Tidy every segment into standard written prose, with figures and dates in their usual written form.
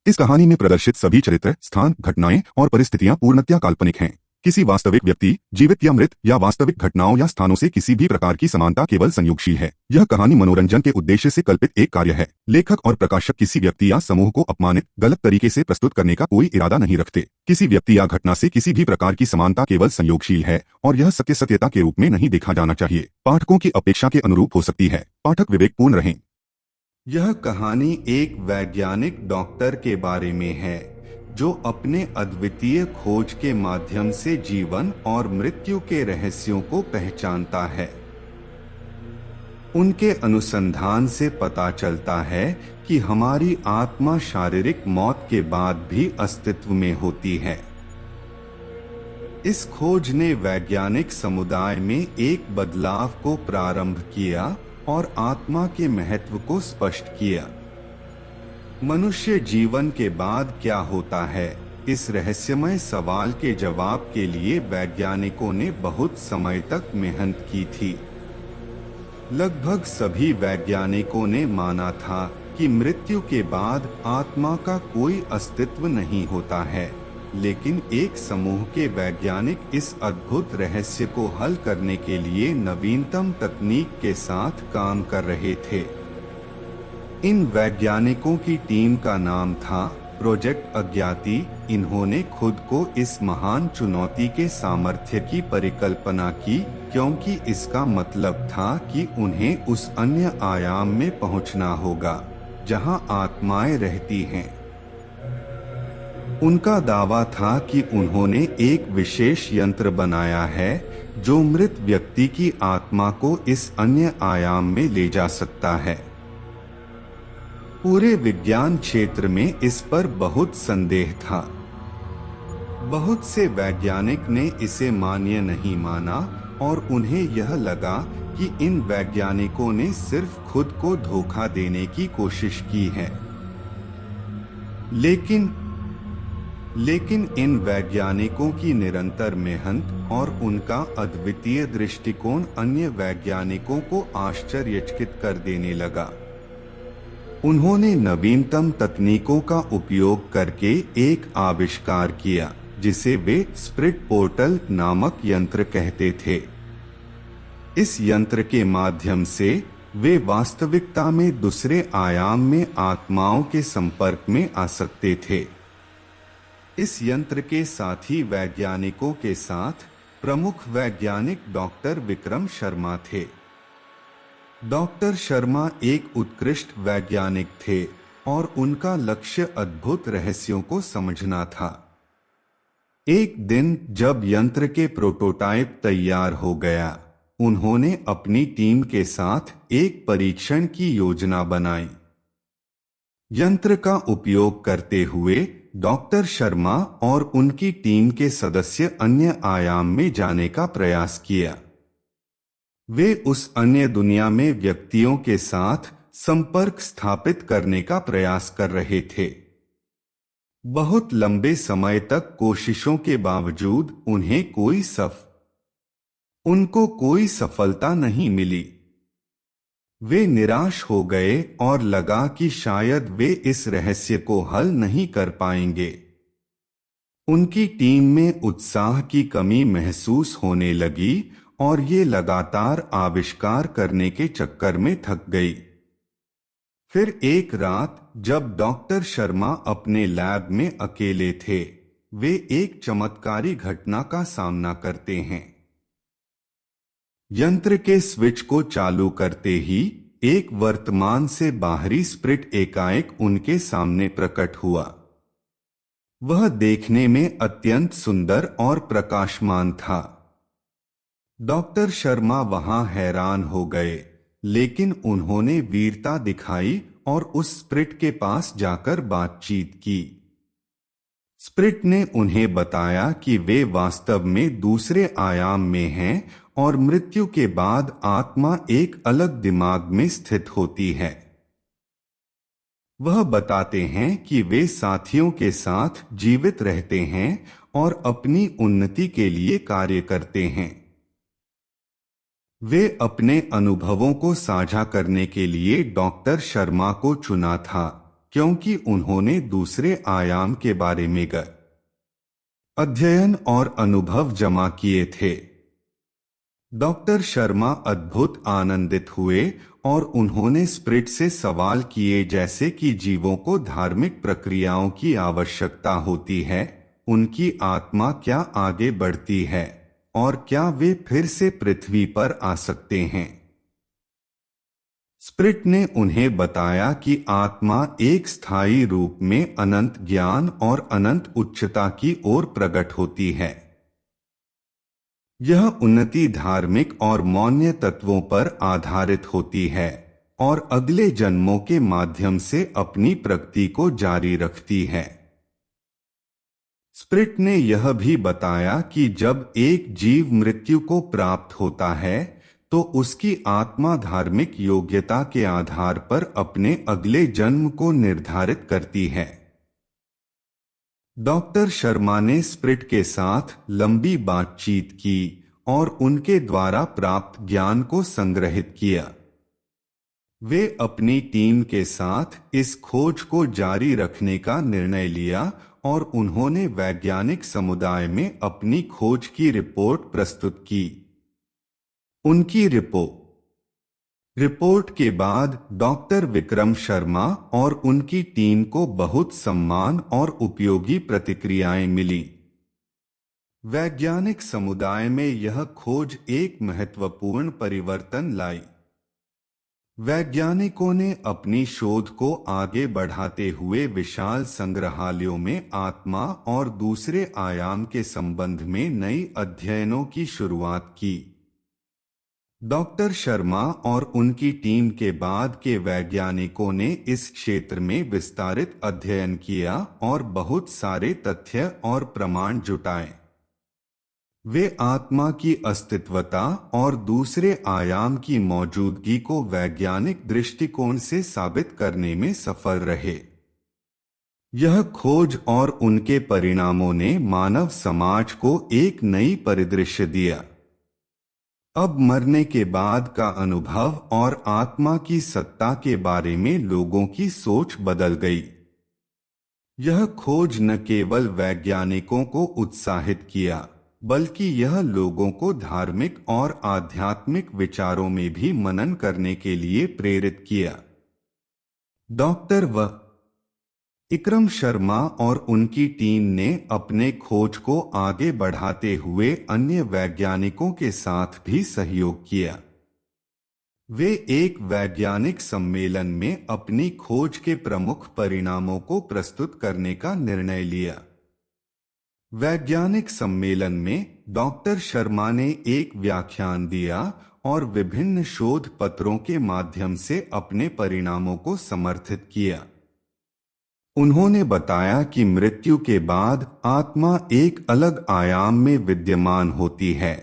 इस कहानी में प्रदर्शित सभी चरित्र, स्थान, घटनाएं और परिस्थितियां पूर्णतया काल्पनिक हैं। किसी वास्तविक व्यक्ति, जीवित या मृत, या वास्तविक घटनाओं या स्थानों से किसी भी प्रकार की समानता केवल संयोगशील है। यह कहानी मनोरंजन के उद्देश्य से कल्पित एक कार्य है। लेखक और प्रकाशक किसी व्यक्ति या समूह को अपमानित, गलत तरीके से प्रस्तुत करने का कोई इरादा नहीं रखते। किसी व्यक्ति या घटना से किसी भी प्रकार की समानता केवल संयोगशील है और यह सत्यता के रूप में नहीं देखा जाना चाहिए। पाठकों की अपेक्षा के अनुरूप हो सकती है। पाठक विवेकपूर्ण रहें। यह कहानी एक वैज्ञानिक डॉक्टर के बारे में है जो अपने अद्वितीय खोज के माध्यम से जीवन और मृत्यु के रहस्यों को पहचानता है। उनके अनुसंधान से पता चलता है कि हमारी आत्मा शारीरिक मौत के बाद भी अस्तित्व में होती है। इस खोज ने वैज्ञानिक समुदाय में एक बदलाव को प्रारंभ किया और आत्मा के महत्व को स्पष्ट किया। मनुष्य जीवन के बाद क्या होता है, इस रहस्यमय सवाल के जवाब के लिए वैज्ञानिकों ने बहुत समय तक मेहनत की थी। लगभग सभी वैज्ञानिकों ने माना था कि मृत्यु के बाद आत्मा का कोई अस्तित्व नहीं होता है, लेकिन एक समूह के वैज्ञानिक इस अद्भुत रहस्य को हल करने के लिए नवीनतम तकनीक के साथ काम कर रहे थे। इन वैज्ञानिकों की टीम का नाम था प्रोजेक्ट अज्ञाति। इन्होंने खुद को इस महान चुनौती के सामर्थ्य की परिकल्पना की, क्योंकि इसका मतलब था कि उन्हें उस अन्य आयाम में पहुंचना होगा जहां आत्माएं रहती हैं। उनका दावा था कि उन्होंने एक विशेष यंत्र बनाया है जो मृत व्यक्ति की आत्मा को इस अन्य आयाम में ले जा सकता है। पूरे विज्ञान क्षेत्र में इस पर बहुत संदेह था। बहुत से वैज्ञानिक ने इसे मान्य नहीं माना और उन्हें यह लगा कि इन वैज्ञानिकों ने सिर्फ खुद को धोखा देने की कोशिश की है। लेकिन इन वैज्ञानिकों की निरंतर मेहनत और उनका अद्वितीय दृष्टिकोण अन्य वैज्ञानिकों को आश्चर्यचकित कर देने लगा। उन्होंने नवीनतम तकनीकों का उपयोग करके एक आविष्कार किया जिसे वे स्प्रिट पोर्टल नामक यंत्र कहते थे। इस यंत्र के माध्यम से वे वास्तविकता में दूसरे आयाम में आत्माओं के संपर्क में आ सकते थे। इस यंत्र के साथी वैज्ञानिकों के साथ प्रमुख वैज्ञानिक डॉक्टर विक्रम शर्मा थे। डॉक्टर शर्मा एक उत्कृष्ट वैज्ञानिक थे और उनका लक्ष्य अद्भुत रहस्यों को समझना था। एक दिन जब यंत्र के प्रोटोटाइप तैयार हो गया, उन्होंने अपनी टीम के साथ एक परीक्षण की योजना बनाई। यंत्र का उपयोग करते हुए डॉक्टर शर्मा और उनकी टीम के सदस्य अन्य आयाम में जाने का प्रयास किया। वे उस अन्य दुनिया में व्यक्तियों के साथ संपर्क स्थापित करने का प्रयास कर रहे थे। बहुत लंबे समय तक कोशिशों के बावजूद उनको कोई सफलता नहीं मिली। वे निराश हो गए और लगा कि शायद वे इस रहस्य को हल नहीं कर पाएंगे। उनकी टीम में उत्साह की कमी महसूस होने लगी और ये लगातार आविष्कार करने के चक्कर में थक गई। फिर एक रात जब डॉक्टर शर्मा अपने लैब में अकेले थे, वे एक चमत्कारी घटना का सामना करते हैं। यंत्र के स्विच को चालू करते ही एक वर्तमान से बाहरी स्प्रिट एकाएक उनके सामने प्रकट हुआ। वह देखने में अत्यंत सुंदर और प्रकाशमान था। डॉक्टर शर्मा वहां हैरान हो गए, लेकिन उन्होंने वीरता दिखाई और उस स्प्रिट के पास जाकर बातचीत की। स्प्रिट ने उन्हें बताया कि वे वास्तव में दूसरे आयाम में हैं और मृत्यु के बाद आत्मा एक अलग दिमाग में स्थित होती है। वह बताते हैं कि वे साथियों के साथ जीवित रहते हैं और अपनी उन्नति के लिए कार्य करते हैं। वे अपने अनुभवों को साझा करने के लिए डॉक्टर शर्मा को चुना था, क्योंकि उन्होंने दूसरे आयाम के बारे में अध्ययन और अनुभव जमा किए थे। डॉक्टर शर्मा अद्भुत आनंदित हुए और उन्होंने स्प्रिट से सवाल किए जैसे कि जीवों को धार्मिक प्रक्रियाओं की आवश्यकता होती है, उनकी आत्मा क्या आगे बढ़ती है और क्या वे फिर से पृथ्वी पर आ सकते हैं। स्प्रिट ने उन्हें बताया कि आत्मा एक स्थायी रूप में अनंत ज्ञान और अनंत उच्चता की ओर प्रकट होती है। यह उन्नति धार्मिक और मौन्य तत्वों पर आधारित होती है और अगले जन्मों के माध्यम से अपनी प्रगति को जारी रखती है। स्प्रिट ने यह भी बताया कि जब एक जीव मृत्यु को प्राप्त होता है तो उसकी आत्मा धार्मिक योग्यता के आधार पर अपने अगले जन्म को निर्धारित करती है। डॉक्टर शर्मा ने स्प्रिट के साथ लंबी बातचीत की और उनके द्वारा प्राप्त ज्ञान को संग्रहित किया। वे अपनी टीम के साथ इस खोज को जारी रखने का निर्णय लिया और उन्होंने वैज्ञानिक समुदाय में अपनी खोज की रिपोर्ट प्रस्तुत की। उनकी रिपोर्ट के बाद डॉक्टर विक्रम शर्मा और उनकी टीम को बहुत सम्मान और उपयोगी प्रतिक्रियाएं मिली। वैज्ञानिक समुदाय में यह खोज एक महत्वपूर्ण परिवर्तन लाई। वैज्ञानिकों ने अपनी शोध को आगे बढ़ाते हुए विशाल संग्रहालयों में आत्मा और दूसरे आयाम के संबंध में नई अध्ययनों की शुरुआत की। डॉक्टर शर्मा और उनकी टीम के बाद के वैज्ञानिकों ने इस क्षेत्र में विस्तारित अध्ययन किया और बहुत सारे तथ्य और प्रमाण जुटाए। वे आत्मा की अस्तित्वता और दूसरे आयाम की मौजूदगी को वैज्ञानिक दृष्टिकोण से साबित करने में सफल रहे। यह खोज और उनके परिणामों ने मानव समाज को एक नई परिदृश्य दिया। अब मरने के बाद का अनुभव और आत्मा की सत्ता के बारे में लोगों की सोच बदल गई। यह खोज न केवल वैज्ञानिकों को उत्साहित किया, बल्कि यह लोगों को धार्मिक और आध्यात्मिक विचारों में भी मनन करने के लिए प्रेरित किया। डॉक्टर विक्रम शर्मा और उनकी टीम ने अपने खोज को आगे बढ़ाते हुए अन्य वैज्ञानिकों के साथ भी सहयोग किया। वे एक वैज्ञानिक सम्मेलन में अपनी खोज के प्रमुख परिणामों को प्रस्तुत करने का निर्णय लिया। वैज्ञानिक सम्मेलन में डॉक्टर शर्मा ने एक व्याख्यान दिया और विभिन्न शोध पत्रों के माध्यम से अपने परिणामों को समर्थित किया। उन्होंने बताया कि मृत्यु के बाद आत्मा एक अलग आयाम में विद्यमान होती है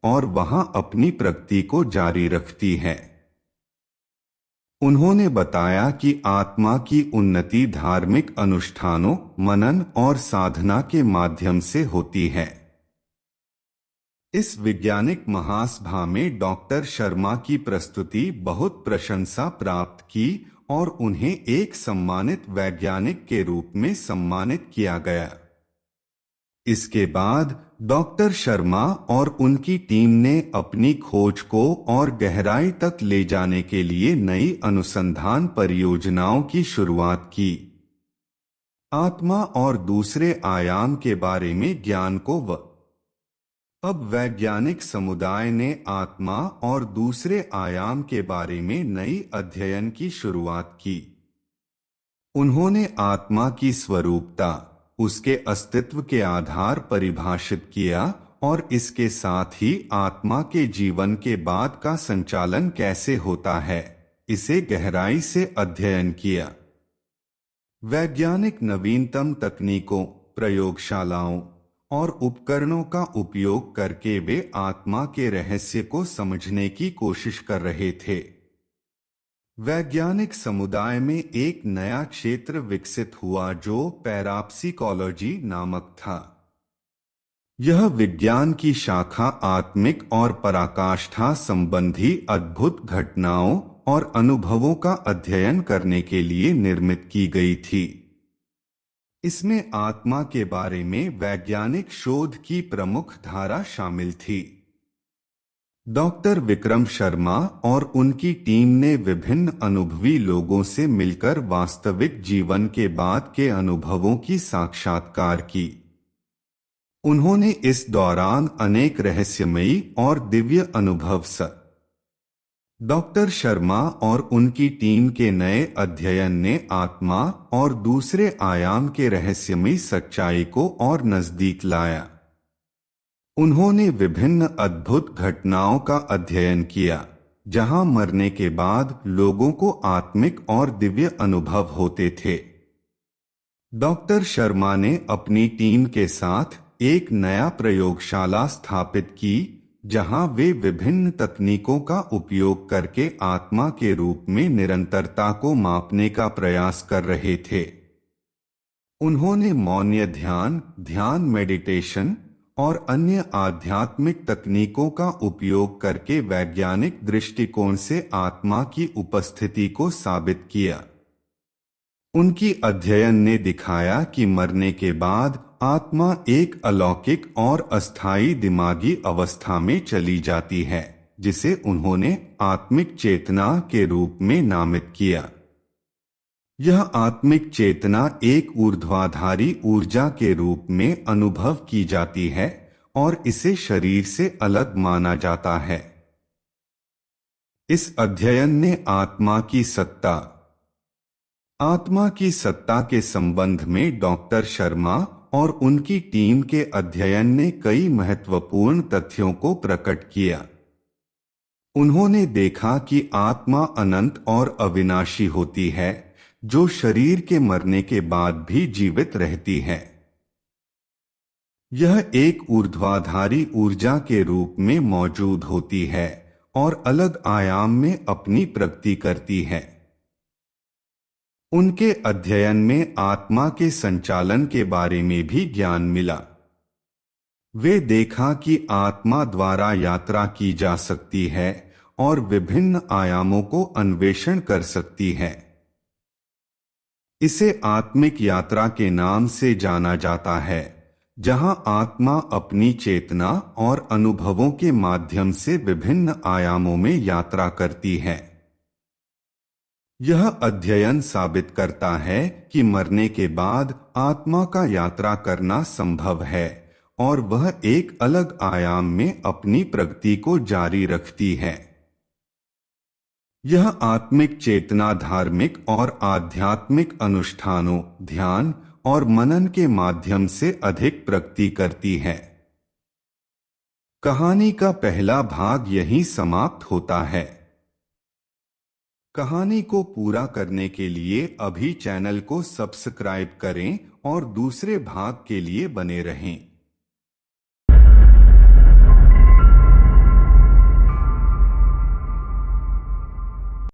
और वहां अपनी प्रगति को जारी रखती है। उन्होंने बताया कि आत्मा की उन्नति धार्मिक अनुष्ठानों, मनन और साधना के माध्यम से होती है। इस वैज्ञानिक महासभा में डॉक्टर शर्मा की प्रस्तुति बहुत प्रशंसा प्राप्त की और उन्हें एक सम्मानित वैज्ञानिक के रूप में सम्मानित किया गया। इसके बाद डॉक्टर शर्मा और उनकी टीम ने अपनी खोज को और गहराई तक ले जाने के लिए नई अनुसंधान परियोजनाओं की शुरुआत की। आत्मा और दूसरे आयाम के बारे में ज्ञान को अब वैज्ञानिक समुदाय ने आत्मा और दूसरे आयाम के बारे में नई अध्ययन की शुरुआत की। उन्होंने आत्मा की स्वरूपता, उसके अस्तित्व के आधार परिभाषित किया और इसके साथ ही आत्मा के जीवन के बाद का संचालन कैसे होता है, इसे गहराई से अध्ययन किया। वैज्ञानिक नवीनतम तकनीकों, प्रयोगशालाओं और उपकरणों का उपयोग करके वे आत्मा के रहस्य को समझने की कोशिश कर रहे थे। वैज्ञानिक समुदाय में एक नया क्षेत्र विकसित हुआ जो पैराप्सिकोलॉजी नामक था। यह विज्ञान की शाखा आत्मिक और पराकाष्ठा संबंधी अद्भुत घटनाओं और अनुभवों का अध्ययन करने के लिए निर्मित की गई थी। इसमें आत्मा के बारे में वैज्ञानिक शोध की प्रमुख धारा शामिल थी। डॉक्टर विक्रम शर्मा और उनकी टीम ने विभिन्न अनुभवी लोगों से मिलकर वास्तविक जीवन के बाद के अनुभवों की साक्षात्कार की। उन्होंने इस दौरान अनेक रहस्यमयी और दिव्य अनुभव डॉक्टर शर्मा और उनकी टीम के नए अध्ययन ने आत्मा और दूसरे आयाम के रहस्यमयी सच्चाई को और नजदीक लाया। उन्होंने विभिन्न अद्भुत घटनाओं का अध्ययन किया, जहां मरने के बाद लोगों को आत्मिक और दिव्य अनुभव होते थे। डॉक्टर शर्मा ने अपनी टीम के साथ एक नया प्रयोगशाला स्थापित की, जहां वे विभिन्न तकनीकों का उपयोग करके आत्मा के रूप में निरंतरता को मापने का प्रयास कर रहे थे। उन्होंने मौन ध्यान मेडिटेशन और अन्य आध्यात्मिक तकनीकों का उपयोग करके वैज्ञानिक दृष्टिकोण से आत्मा की उपस्थिति को साबित किया। उनकी अध्ययन ने दिखाया कि मरने के बाद आत्मा एक अलौकिक और अस्थायी दिमागी अवस्था में चली जाती है, जिसे उन्होंने आत्मिक चेतना के रूप में नामित किया। यह आत्मिक चेतना एक ऊर्ध्वाधारी ऊर्जा के रूप में अनुभव की जाती है और इसे शरीर से अलग माना जाता है। इस अध्ययन ने आत्मा की सत्ता के संबंध में डॉक्टर शर्मा और उनकी टीम के अध्ययन ने कई महत्वपूर्ण तथ्यों को प्रकट किया। उन्होंने देखा कि आत्मा अनंत और अविनाशी होती है, जो शरीर के मरने के बाद भी जीवित रहती है। यह एक ऊर्ध्वाधारी ऊर्जा के रूप में मौजूद होती है और अलग आयाम में अपनी प्रगति करती है। उनके अध्ययन में आत्मा के संचालन के बारे में भी ज्ञान मिला। वे देखा कि आत्मा द्वारा यात्रा की जा सकती है और विभिन्न आयामों को अन्वेषण कर सकती है। इसे आत्मिक यात्रा के नाम से जाना जाता है, जहां आत्मा अपनी चेतना और अनुभवों के माध्यम से विभिन्न आयामों में यात्रा करती है। यह अध्ययन साबित करता है कि मरने के बाद आत्मा का यात्रा करना संभव है और वह एक अलग आयाम में अपनी प्रगति को जारी रखती है। यह आत्मिक चेतना धार्मिक और आध्यात्मिक अनुष्ठानों, ध्यान और मनन के माध्यम से अधिक प्रगति करती है। कहानी का पहला भाग यहीं समाप्त होता है। कहानी को पूरा करने के लिए अभी चैनल को सब्सक्राइब करें और दूसरे भाग के लिए बने रहें।